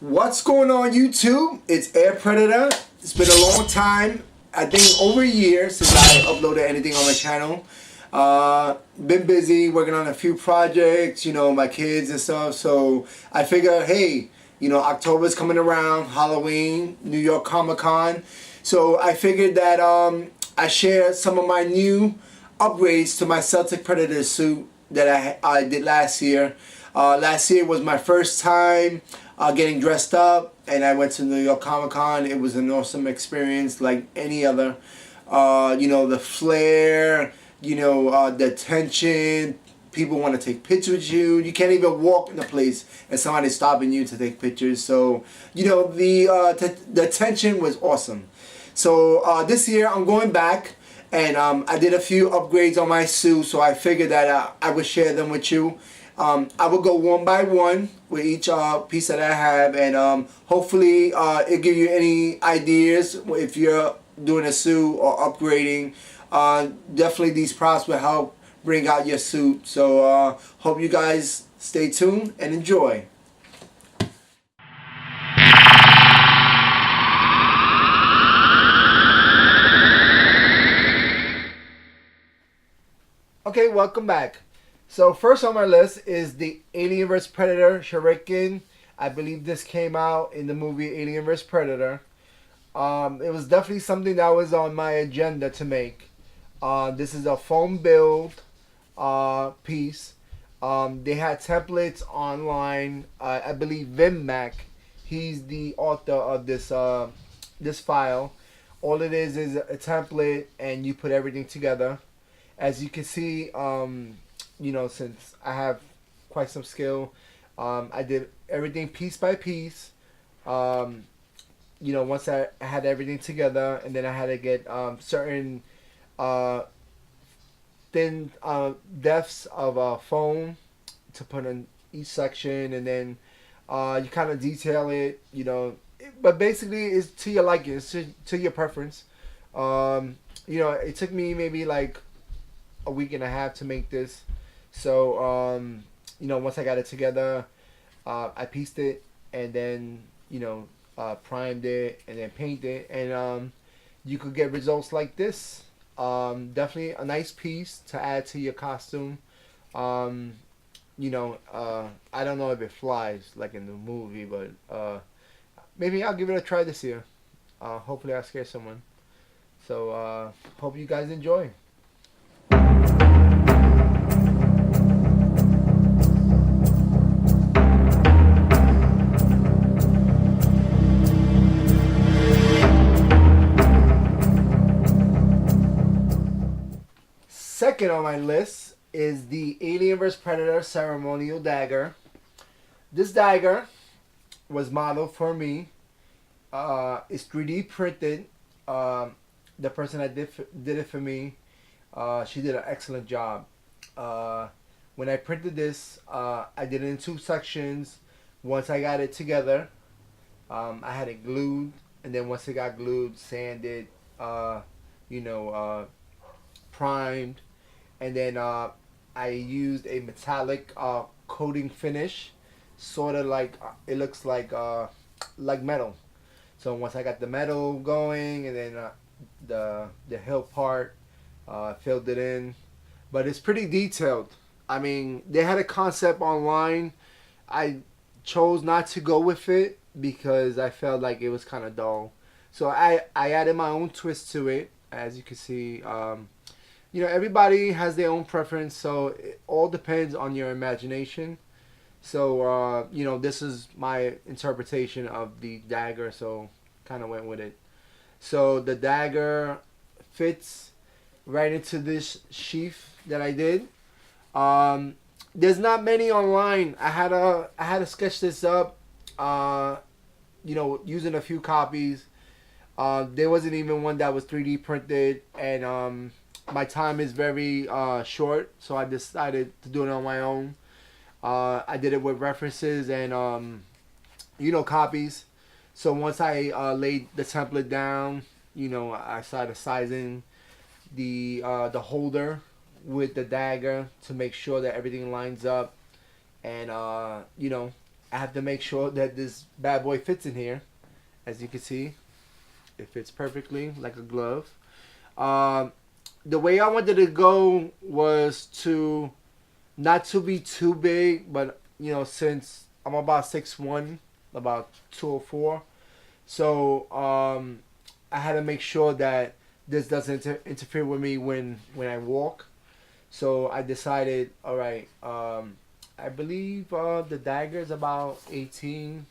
What's going on YouTube? It's Air Predator. It's been a long time. I think over a year since I uploaded anything on my channel. Been busy working on a few projects, my kids and stuff. So I figured, hey, October's coming around, Halloween, New York Comic Con. So I figured that I share some of my new upgrades to my Celtic Predator suit that I did last year. Last year was my first time getting dressed up, and I went to New York Comic Con. It was an awesome experience, like any other. The flair, the tension. People want to take pictures with you. You can't even walk in the place and somebody's stopping you to take pictures. So, the tension was awesome. So this year I'm going back, and I did a few upgrades on my suit. So I figured that I would share them with you. I will go one by one with each piece that I have, and hopefully it'll give you any ideas if you're doing a suit or upgrading. Definitely these props will help bring out your suit. So hope you guys stay tuned and enjoy. Okay, welcome back. So first on my list is the Alien vs Predator Shuriken. I believe this came out in the movie Alien vs Predator. It was definitely something that was on my agenda to make. This is a foam build piece. They had templates online. I believe Vim Mac, he's the author of this file. All it is a template, and you put everything together. As you can see, since I have quite some skill, I did everything piece by piece. Once I had everything together, and then I had to get certain thin depths of foam to put in each section, and then you kind of detail it, but basically it's to your liking, it's to your preference. It took me maybe like a week and a half to make this. So once I got it together, I pieced it, and then primed it, and then painted it, and you could get results like this. Definitely a nice piece to add to your costume. I don't know if it flies like in the movie, but maybe I'll give it a try this year. Hopefully I'll scare someone. So hope you guys enjoy. Second on my list is the Alien vs Predator Ceremonial Dagger. This dagger was modeled for me. It's 3D printed. The person that did it for me, she did an excellent job. When I printed this, I did it in two sections. Once I got it together, I had it glued, and then once it got glued, sanded, primed, and then I used a metallic coating finish, sort of like it looks like metal. So once I got the metal going, and then the hill part, filled it in, but it's pretty detailed. I mean, they had a concept online. I chose not to go with it because I felt like it was kind of dull. So I added my own twist to it, as you can see. Everybody has their own preference, so it all depends on your imagination. So, this is my interpretation of the dagger, so kind of went with it. So the dagger fits right into this sheath that I did. There's not many online. I had to sketch this up, using a few copies. There wasn't even one that was 3D printed, and my time is very short, so I decided to do it on my own. I did it with references and copies. So once I laid the template down, I started sizing the holder with the dagger to make sure that everything lines up, and I have to make sure that this bad boy fits in here. As you can see, it fits perfectly like a glove. Um, the way I wanted to go was to not to be too big, but since I'm about 6'1", about 204, so I had to make sure that this doesn't interfere with me when I walk. So I decided, all right, I believe the dagger is about 18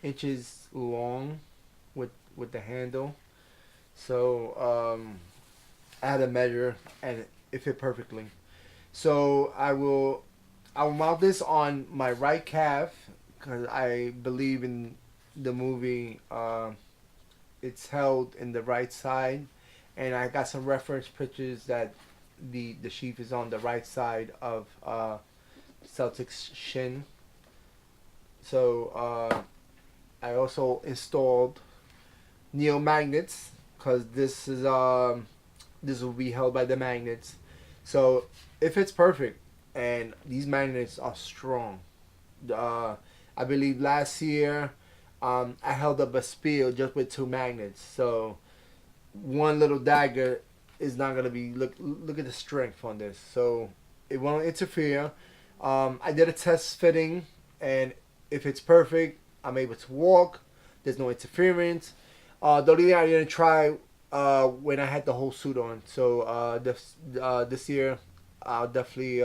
inches long with the handle. So I had to measure and it fit perfectly. So I will mount this on my right calf because I believe in the movie. It's held in the right side, and I got some reference pictures that the sheath is on the right side of Celtic's shin. So I also installed neo magnets because this will be held by the magnets. So if it's perfect, and these magnets are strong. Uh, I believe last year I held up a spiel just with two magnets. So one little dagger is not gonna be look at the strength on this. So it won't interfere. I did a test fitting, and if it's perfect, I'm able to walk. There's no interference. The only thing I didn't try when I had the whole suit on. So this year, I'll definitely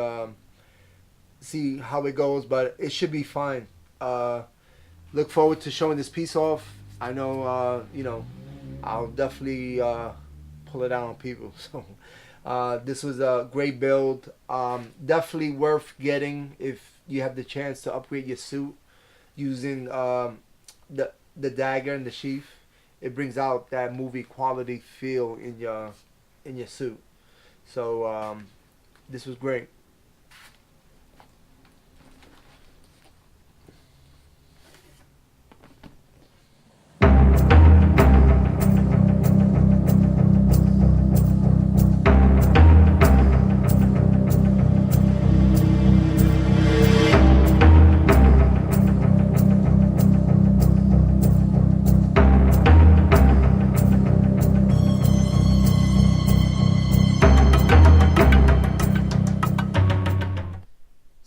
see how it goes, but it should be fine. Look forward to showing this piece off. I know, I'll definitely pull it out on people. So this was a great build. Definitely worth getting if you have the chance to upgrade your suit using the dagger and the sheath. It brings out that movie quality feel in your suit. So this was great.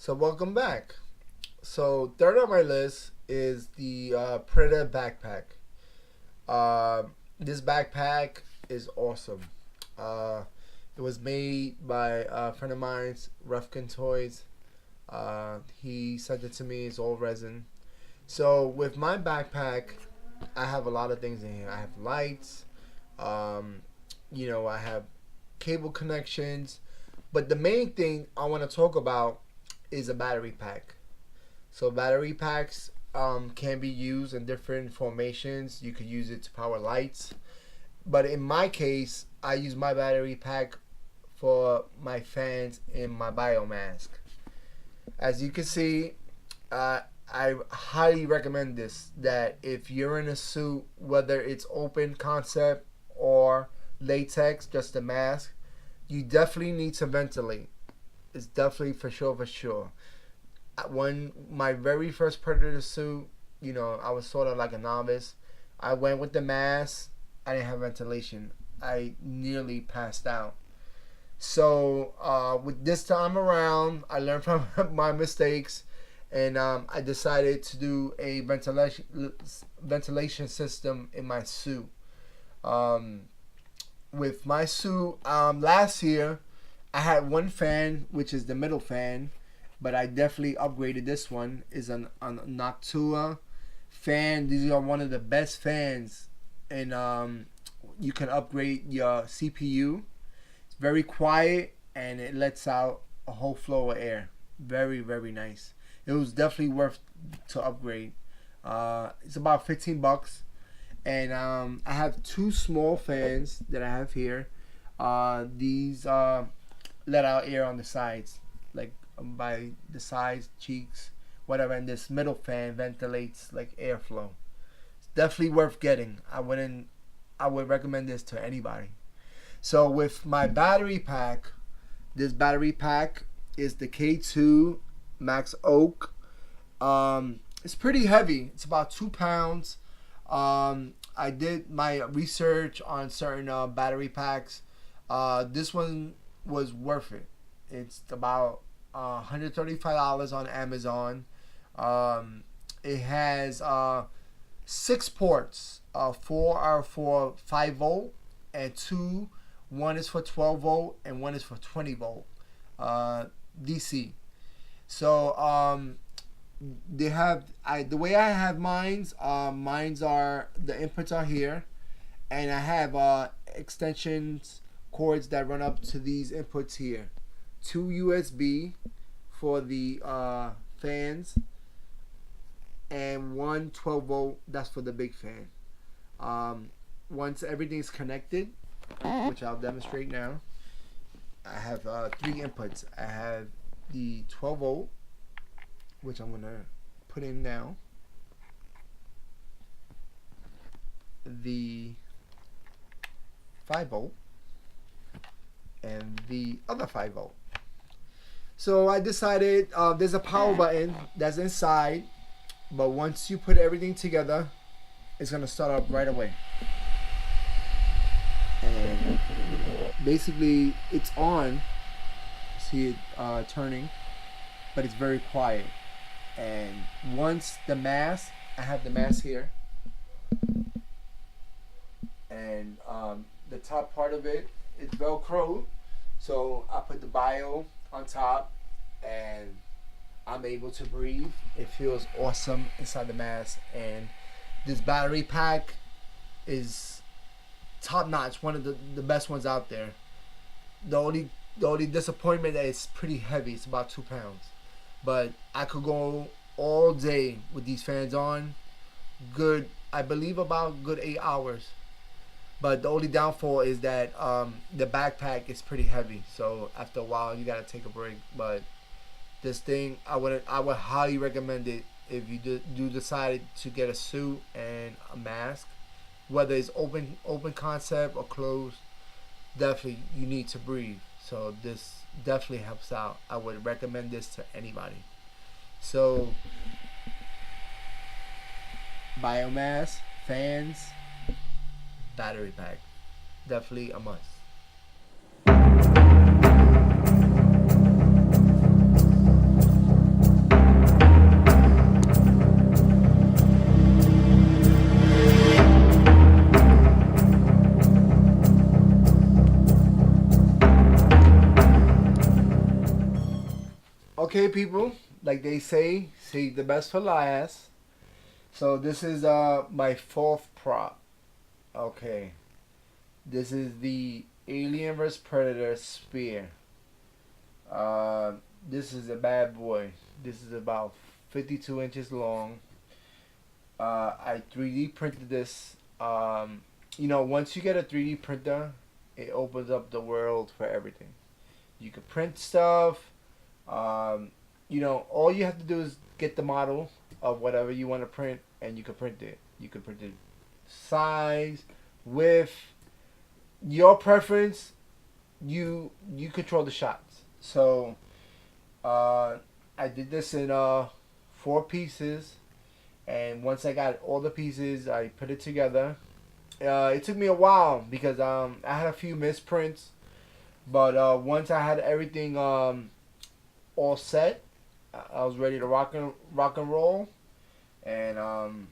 So welcome back. So third on my list is the Predator backpack. This backpack is awesome. Uh, it was made by a friend of mine's, Rufkin Toys. He sent it to me. It's all resin. So with my backpack, I have a lot of things in here. I have lights. Um, I have cable connections. But the main thing I want to talk about is a battery pack. So battery packs can be used in different formations. You could use it to power lights, but in my case, I use my battery pack for my fans in my biomask. As you can see, I highly recommend this. That if you're in a suit, whether it's open concept or latex, just a mask, you definitely need to ventilate. It's definitely for sure, for sure. When my very first Predator suit, I was sort of like a novice. I went with the mask. I didn't have ventilation. I nearly passed out. So with this time around, I learned from my mistakes, and I decided to do a ventilation system in my suit. Um, with my suit, last year I had one fan, which is the middle fan, but I definitely upgraded this one. Is an Noctua fan. These are one of the best fans, and you can upgrade your CPU. It's very quiet and it lets out a whole flow of air. Very, very nice. It was definitely worth to upgrade. It's about $15, and I have two small fans that I have here. These let out air on the sides, like by the sides, cheeks, whatever. And this middle fan ventilates like airflow. It's definitely worth getting. I would recommend this to anybody. So with my battery pack, this battery pack is the K2 Max Oak. It's pretty heavy. It's about 2 pounds. I did my research on certain battery packs. This one was worth it. It's about $135 on Amazon. It has 6 ports. Four are for 5 volt, and two. One is for 12 volt, and one is for 20 volt DC. So they have the way I have mine's are the inputs are here, and I have extensions cords that run up to these inputs here. Two USB for the fans, and one 12 volt that's for the big fan. Once everything's connected, which I'll demonstrate now, I have 3 inputs. I have the 12 volt, which I'm gonna put in now, the 5 volt, and the other 5 volt. So I decided there's a power button that's inside, but once you put everything together, it's gonna start up right away. And basically, it's on. See it turning, but it's very quiet. And once the mask, I have the mask here, and the top part of it is Velcro. So I put the bio on top, and I'm able to breathe. It feels awesome inside the mask, and this battery pack is top notch. One of the best ones out there. The only disappointment that it's pretty heavy. It's about 2 pounds. But I could go all day with these fans on. Good, I believe about good 8 hours. But the only downfall is that the backpack is pretty heavy. So after a while, you gotta take a break. But this thing, I would highly recommend it if you do decide to get a suit and a mask, whether it's open concept or closed. Definitely, you need to breathe. So this definitely helps out. I would recommend this to anybody. So biomass, fans, battery pack, definitely a must. Okay, people, like they say, save the best for last. So this is my 4th prop. Okay, this is the Alien vs Predator spear. This is a bad boy. This is about 52 inches long. I 3D printed this. Once you get a 3D printer, it opens up the world for everything. You can print stuff. All you have to do is get the model of whatever you want to print, and you can print it. You can print it size, width, your preference. You control the shots. So I did this in 4 pieces, and once I got all the pieces, I put it together. It took me a while because I had a few misprints, but once I had everything all set, I was ready to rock and roll, and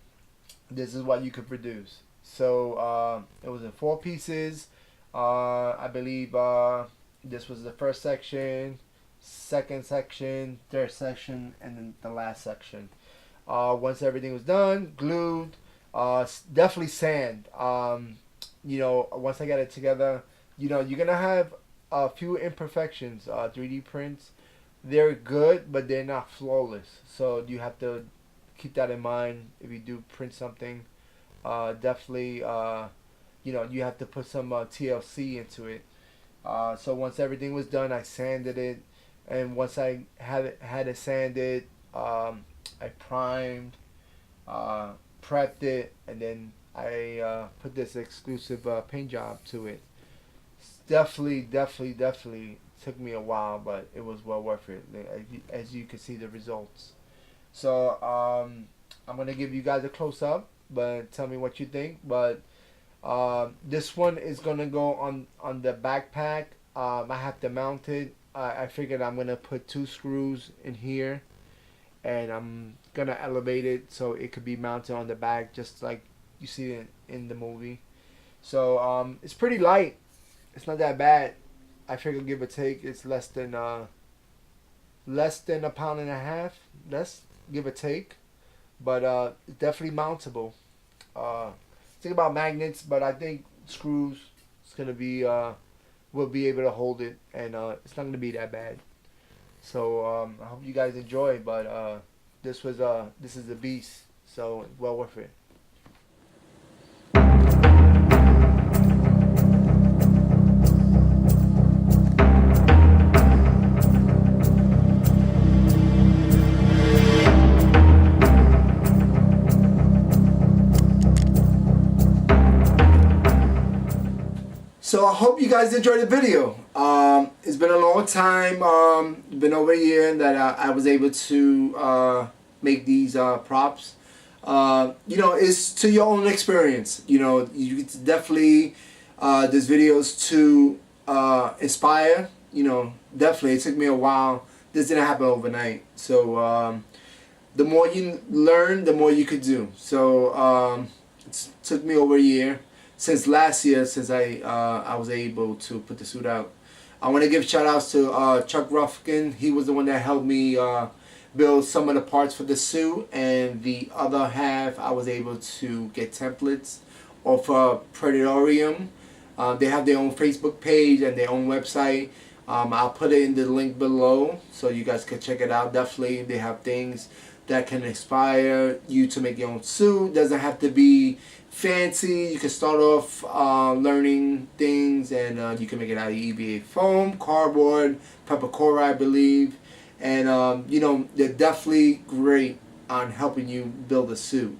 this is what you could produce. So it was in 4 pieces. I believe this was the first section, second section, third section, and then the last section. Once everything was done, glued, definitely sand. Once I got it together, you're gonna have a few imperfections. 3D prints, they're good, but they're not flawless. So you have to keep that in mind if you do print something. Definitely, you have to put some TLC into it. So once everything was done, I sanded it, and once I had it sanded, I primed, prepped it, and then I put this exclusive paint job to it. Definitely took me a while, but it was well worth it, as you can see the results. So I'm gonna give you guys a close up, but tell me what you think. But this one is gonna go on the backpack. I have to mount it. I figured I'm gonna put 2 screws in here, and I'm gonna elevate it so it could be mounted on the back, just like you see it in the movie. So it's pretty light. It's not that bad. I figure give or take, it's less than a pound and a half. Less, give or take. But it's definitely mountable. Think about magnets, but I think screws. It's gonna be will be able to hold it, and it's not gonna be that bad. So I hope you guys enjoy. But this is a beast, so well worth it. So I hope you guys enjoyed the video. It's been a long time. Been over a year that I was able to make these props. It's to your own experience. You definitely this video is to inspire. Definitely it took me a while. This didn't happen overnight. So the more you learn, the more you could do. So it took me over a year. Since last year, since I was able to put the suit out. I want to give shout outs to Chuck Ruffkin. He was the one that helped me build some of the parts for the suit, and the other half I was able to get templates off Predatorium. They have their own Facebook page and their own website. I'll put it in the link below so you guys can check it out. Definitely they have things that can inspire you to make your own suit. Doesn't have to be fancy. You can start off learning things, and you can make it out of EVA foam, cardboard, peppercore, I believe. And they're definitely great on helping you build a suit.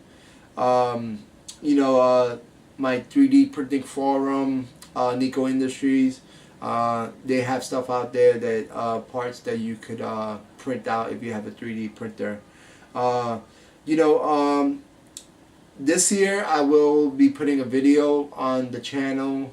My 3D printing forum, Nico Industries, they have stuff out there that parts that you could print out if you have a 3D printer. This year I will be putting a video on the channel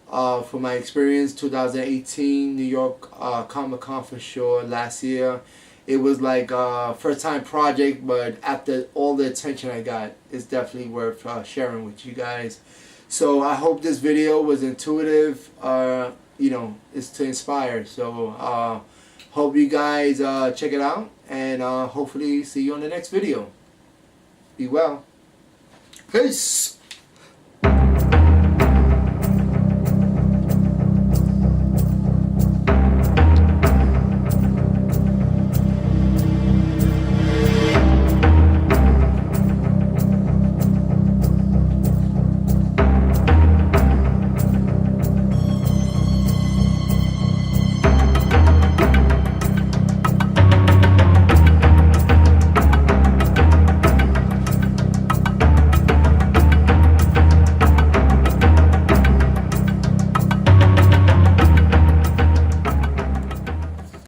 for my experience 2018 New York Comic Con for sure. Last year it was like a first time project, but after all the attention I got, it's definitely worth sharing with you guys. So I hope this video was intuitive. It's to inspire. So hope you guys check it out, and hopefully see you on the next video. Be well. Peace.